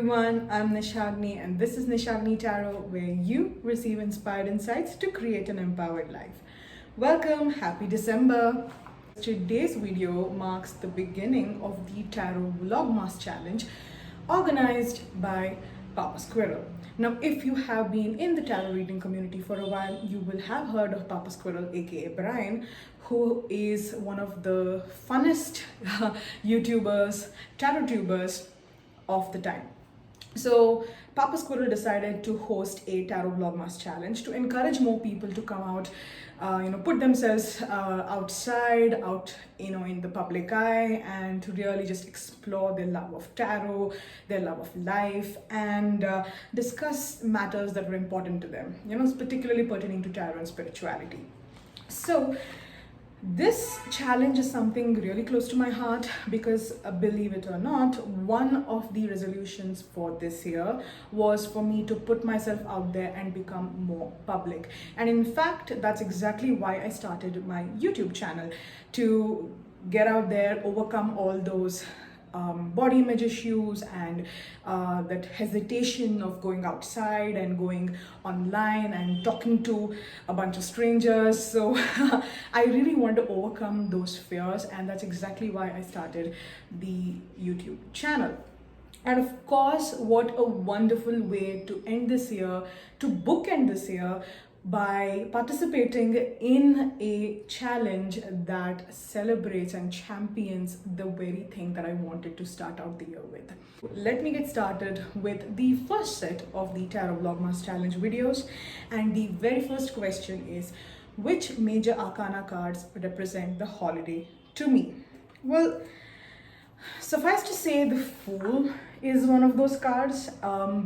everyone, I'm Nishagni and this is Nishagni Tarot, where you receive inspired insights to create an empowered life. Welcome, happy December. Today's video marks the beginning of the Tarot Vlogmas challenge organized by Pappa Squirrel. Now, if you have been in the tarot reading community for a while, you will have heard of Pappa Squirrel, aka Brian, who is one of the funnest YouTubers, tarot tubers of the time. So Pappa Squirrel decided to host a Tarot Vlogmas challenge to encourage more people to come out, put themselves outside, in the public eye, and to really just explore their love of tarot, their love of life, and discuss matters that were important to them, particularly pertaining to tarot and spirituality. So this challenge is something really close to my heart because, believe it or not, one of the resolutions for this year was for me to put myself out there and become more public. And in fact, that's exactly why I started my YouTube channel, to get out there, overcome all those body image issues and that hesitation of going outside and going online and talking to a bunch of strangers. So I really want to overcome those fears, and that's exactly why I started the YouTube channel. And of course, what a wonderful way to end this year, to bookend this year, by participating in a challenge that celebrates and champions the very thing that I wanted to start out the year with. Let me get started with the first set of the Tarot Vlogmas challenge videos. And the very first question is, which major arcana cards represent the holiday to me? Well, suffice to say, the Fool is one of those cards,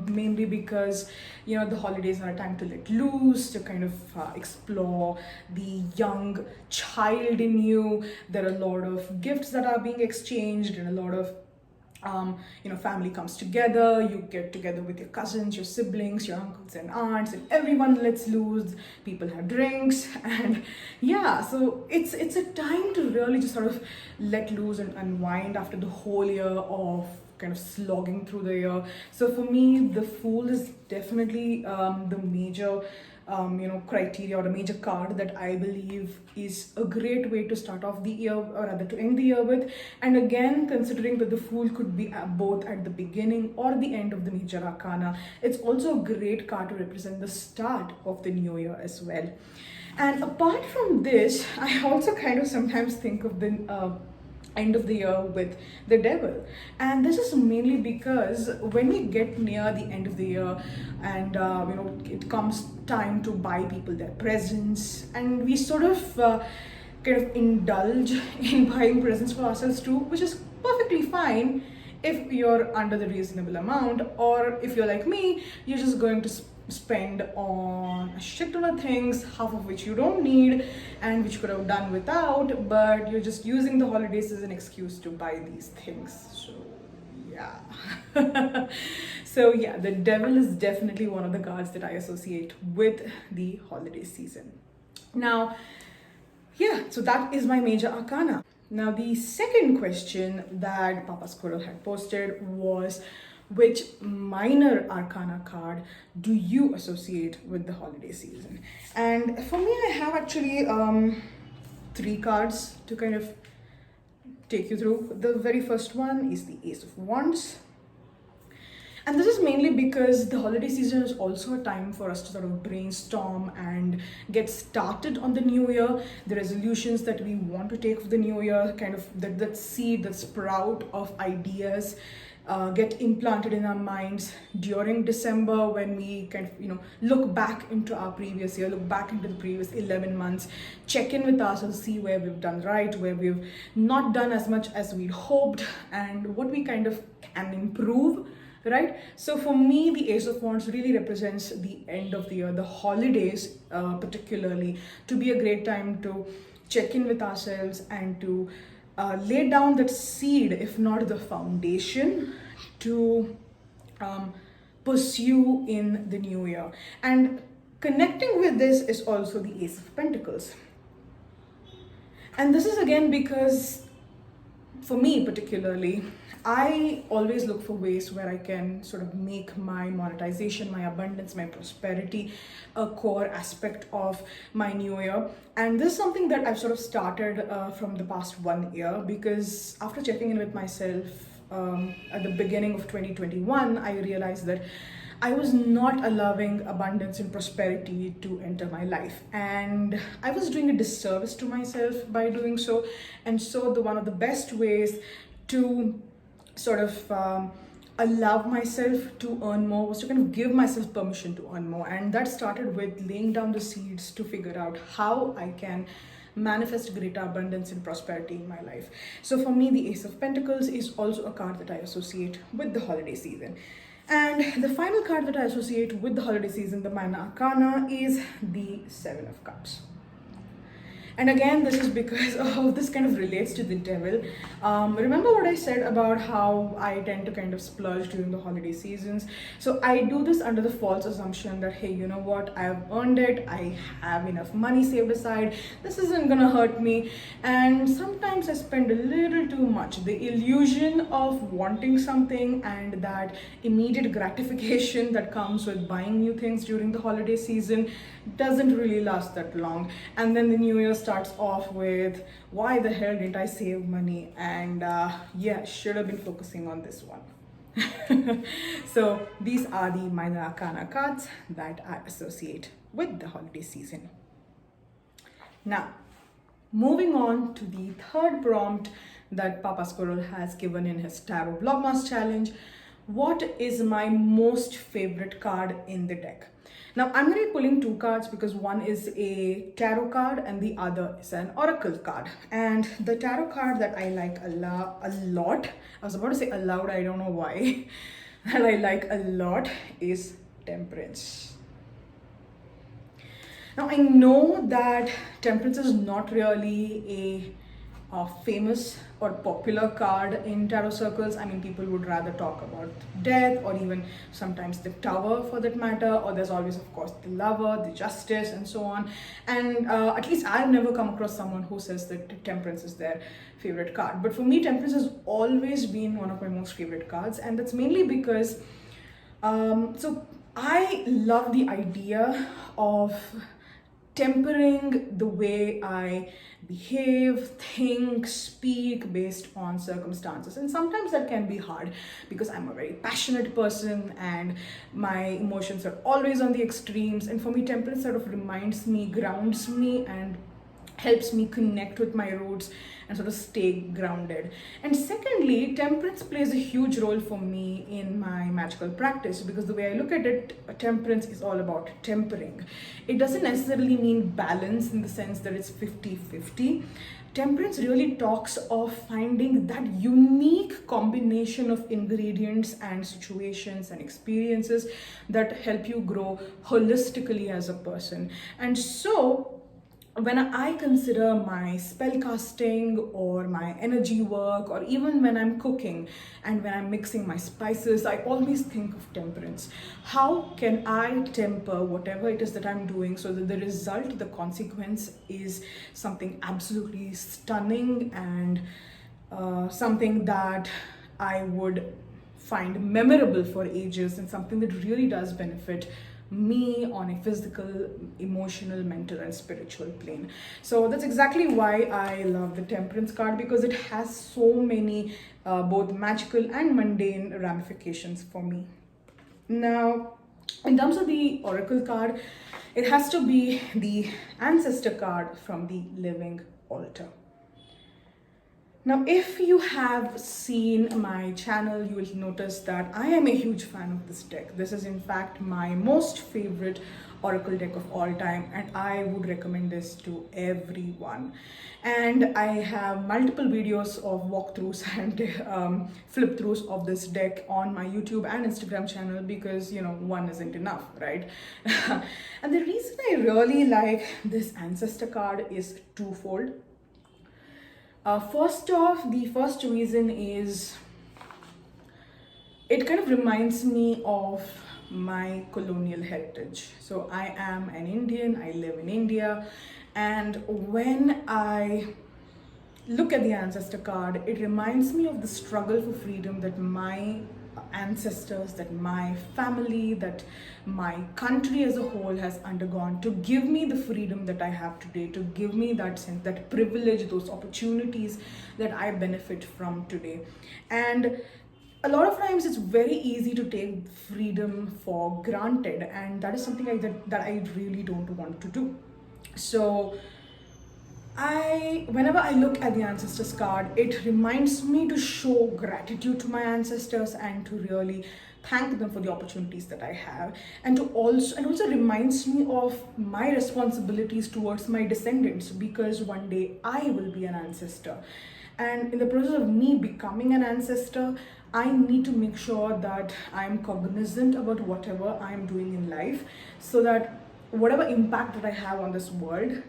mainly because the holidays are a time to let loose, to kind of explore the young child in you. There are a lot of gifts that are being exchanged, and a lot of family comes together. You get together with your cousins, your siblings, your uncles and aunts, and everyone lets loose. People have drinks, and so it's a time to really just sort of let loose and unwind after the whole year of kind of slogging through the year. So for me, the Fool is definitely the major criteria, or a major card that I believe is a great way to start off the year, or rather to end the year with. And again, considering that the Fool could be both at the beginning or the end of the major arcana, it's also a great card to represent the start of the new year as well. And apart from this, I also kind of sometimes think of the end of the year with the Devil. And this is mainly because when we get near the end of the year and it comes time to buy people their presents, and we sort of kind of indulge in buying presents for ourselves too, which is perfectly fine if you're under the reasonable amount, or if you're like me, you're just going to spend on a shit ton of things, half of which you don't need and which you could have done without, but you're just using the holidays as an excuse to buy these things. So the Devil is definitely one of the cards that I associate with the holiday season. Now, so that is my major arcana. Now, the second question that Pappa Squirrel had posted was, which minor arcana card do you associate with the holiday season? And for me, I have actually 3 cards to kind of take you through. The very first one is the Ace of Wands. And this is mainly because the holiday season is also a time for us to sort of brainstorm and get started on the new year, the resolutions that we want to take for the new year, kind of that seed, that sprout of ideas get implanted in our minds during December, when we kind of look back into our previous year, look back into the previous 11 months, check in with ourselves, see where we've done right, where we've not done as much as we hoped, and what we kind of can improve, right? So for me, the Ace of Wands really represents the end of the year, the holidays particularly, to be a great time to check in with ourselves and to lay down that seed, if not the foundation, to pursue in the new year. And connecting with this is also the Ace of Pentacles. And this is again because for me particularly, I always look for ways where I can sort of make my monetization, my abundance, my prosperity a core aspect of my new year. And this is something that I've sort of started from the past 1 year, because after checking in with myself at the beginning of 2021, I realized that I was not allowing abundance and prosperity to enter my life, and I was doing a disservice to myself by doing so. And so, one of the best ways to sort of allow myself to earn more was to kind of give myself permission to earn more, and that started with laying down the seeds to figure out how I can manifest greater abundance and prosperity in my life. So for me, the Ace of Pentacles is also a card that I associate with the holiday season. And the final card that I associate with the holiday season, the minor arcana, is the Seven of Cups. And again, this is because this kind of relates to the devil. Remember what I said about how I tend to kind of splurge during the holiday seasons? So I do this under the false assumption that, hey, you know what, I have earned it, I have enough money saved aside, this isn't gonna hurt me. And sometimes I spend a little too much. The illusion of wanting something and that immediate gratification that comes with buying new things during the holiday season doesn't really last that long. And then the new year starts off with, why the hell didn't I save money? And yeah, should have been focusing on this one. So these are the minor arcana cards that I associate with the holiday season. Now, moving on to the third prompt that Pappa Squirrel has given in his Tarot Vlogmas challenge. What is my most favorite card in the deck? Now, I'm going to be pulling two cards because one is a tarot card and the other is an oracle card. And the tarot card that I like a lot, I was about to say aloud, I don't know why, that I like a lot is Temperance. Now, I know that Temperance is not really a famous or popular card in tarot circles. I mean, people would rather talk about death or even sometimes the Tower for that matter, or there's always, of course, the Lover, the Justice, and so on. And at least I've never come across someone who says that Temperance is their favorite card. But for me, Temperance has always been one of my most favorite cards, and that's mainly because so I love the idea of tempering the way I behave, think, speak based on circumstances. And sometimes that can be hard because I'm a very passionate person and my emotions are always on the extremes. And for me, Temperance sort of reminds me, grounds me, and helps me connect with my roots and sort of stay grounded. And secondly, Temperance plays a huge role for me in my magical practice, because the way I look at it, Temperance is all about tempering. It doesn't necessarily mean balance in the sense that it's 50-50. Temperance really talks of finding that unique combination of ingredients and situations and experiences that help you grow holistically as a person. And so when I consider my spell casting or my energy work, or even when I'm cooking and when I'm mixing my spices, I always think of Temperance. How can I temper whatever it is that I'm doing so that the result, the consequence, is something absolutely stunning and something that I would find memorable for ages, and something that really does benefit me on a physical, emotional, mental, and spiritual plane. So that's exactly why I love the Temperance card, because it has so many both magical and mundane ramifications for me. Now, in terms of the Oracle card, it has to be the Ancestor card from the Living Altar. Now, if you have seen my channel, you will notice that I am a huge fan of this deck. This is in fact my most favorite Oracle deck of all time, and I would recommend this to everyone. And I have multiple videos of walkthroughs and flip throughs of this deck on my YouTube and Instagram channel, because one isn't enough, right? And the reason I really like this Ancestor card is twofold. First off, the first reason is it kind of reminds me of my colonial heritage. So I am an Indian, I live in India, and when I look at the ancestor card, it reminds me of the struggle for freedom that my ancestors, that my family, that my country as a whole has undergone to give me the freedom that I have today, to give me that sense, that privilege, those opportunities that I benefit from today. And a lot of times it's very easy to take freedom for granted, and that is something that I really don't want to do. So whenever I look at the ancestors card, it reminds me to show gratitude to my ancestors and to really thank them for the opportunities that I have, and also reminds me of my responsibilities towards my descendants, because one day I will be an ancestor. And in the process of me becoming an ancestor, I need to make sure that I'm cognizant about whatever I'm doing in life, so that whatever impact that I have on this world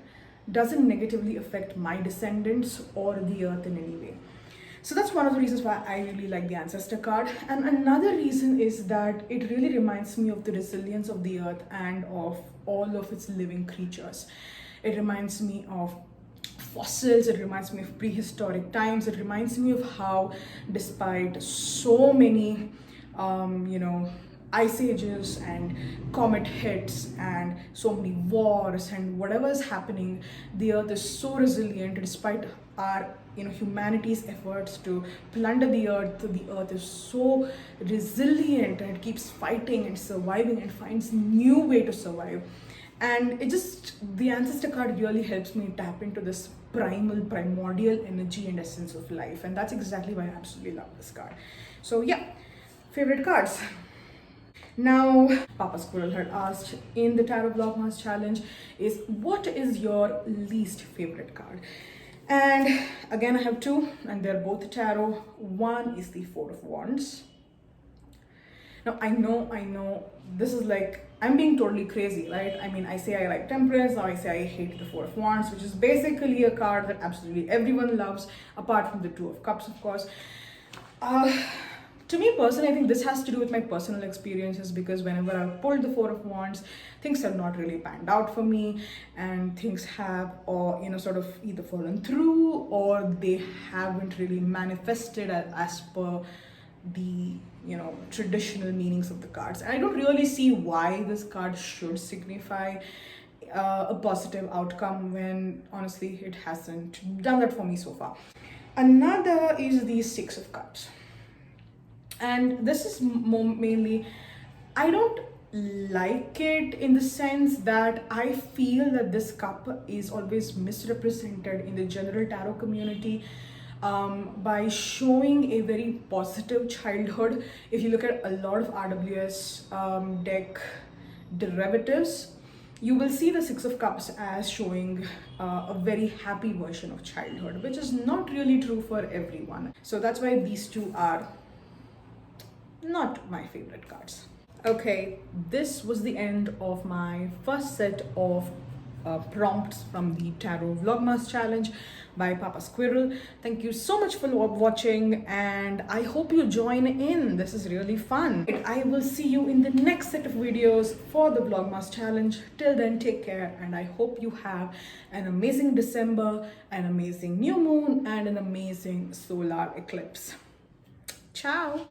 doesn't negatively affect my descendants or the earth in any way. So that's one of the reasons why I really like the ancestor card. And another reason is that it really reminds me of the resilience of the earth and of all of its living creatures. It reminds me of fossils, it reminds me of prehistoric times, it reminds me of how despite so many ice ages and comet hits and so many wars and whatever is happening, the earth is so resilient despite our humanity's efforts to plunder the earth. The earth is so resilient and it keeps fighting and surviving and finds new way to survive. And the ancestor card really helps me tap into this primordial energy and essence of life, and that's exactly why I absolutely love this card. So yeah, favorite cards. Now, Pappa Squirrel had asked in the Tarot Vlogmas challenge is, what is your least favorite card? And again, I have two, and they're both tarot. One is the Four of Wands. Now, I know, this is like, I'm being totally crazy, right? I mean, I say I like Temperance, now I say I hate the Four of Wands, which is basically a card that absolutely everyone loves, apart from the Two of Cups, of course. To me personally, I think this has to do with my personal experiences, because whenever I've pulled the Four of Wands, things have not really panned out for me, and things have, or sort of either fallen through, or they haven't really manifested as per the traditional meanings of the cards. And I don't really see why this card should signify a positive outcome, when honestly it hasn't done that for me so far. Another is the Six of Cups. And this is mainly, I don't like it in the sense that I feel that this cup is always misrepresented in the general tarot community by showing a very positive childhood. If you look at a lot of RWS deck derivatives, you will see the Six of Cups as showing a very happy version of childhood, which is not really true for everyone. So that's why these two are not my favorite cards. Okay, this was the end of my first set of prompts from the Tarot Vlogmas challenge by Pappa Squirrel. Thank you so much for watching, and I hope you join in. This is really fun. I will see you in the next set of videos for the Vlogmas challenge. Till then, take care, and I hope you have an amazing December, an amazing new moon, and an amazing solar eclipse. Ciao.